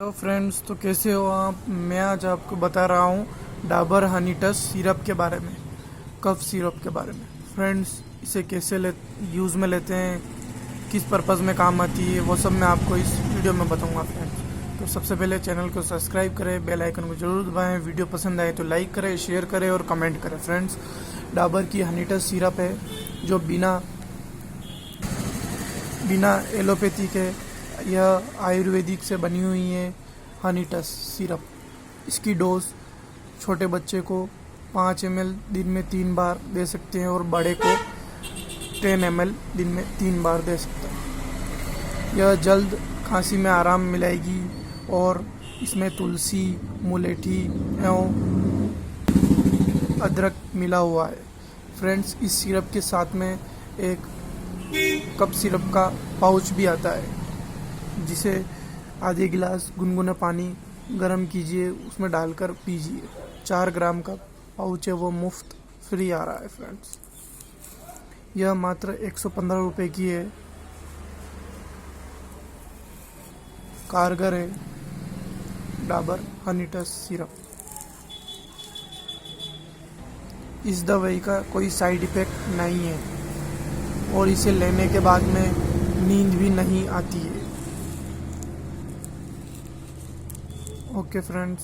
Hello friends, तो कैसे हो आप। मैं आज आपको बता रहा हूँ डाबर हनी टच सिरप के बारे में, कफ सिरप के बारे में। फ्रेंड्स, इसे कैसे यूज़ में लेते हैं, किस पर्पज़ में काम आती है, वो सब मैं आपको इस वीडियो में बताऊँगा फ्रेंड्स। तो सबसे पहले चैनल को सब्सक्राइब करें, बेल आइकन को ज़रूर दबाएं, वीडियो पसंद आए तो लाइक करें, शेयर करें और कमेंट करें। फ्रेंड्स, डाबर की हनी टच सिरप है जो बिना एलोपैथी के यह आयुर्वेदिक से बनी हुई है हनी टच सिरप। इसकी डोज छोटे बच्चे को 5 ml दिन में 3 बार दे सकते हैं और बड़े को 10 ml दिन में 3 बार दे सकते हैं। यह जल्द खांसी में आराम मिलाएगी और इसमें तुलसी, मुलेठी एवं अदरक मिला हुआ है। फ्रेंड्स, इस सिरप के साथ में एक कप सिरप का पाउच भी आता है, जिसे आधे गिलास गुनगुना पानी गर्म कीजिए, उसमें डालकर पीजिए। 4 ग्राम का पाउच है, वो मुफ्त फ्री आ रहा है। फ्रेंड्स, यह मात्र 115 रुपये की है। कारगर है डाबर हनी टच सिरप। इस दवाई का कोई साइड इफ़ेक्ट नहीं है और इसे लेने के बाद में नींद भी नहीं आती है। Okay friends.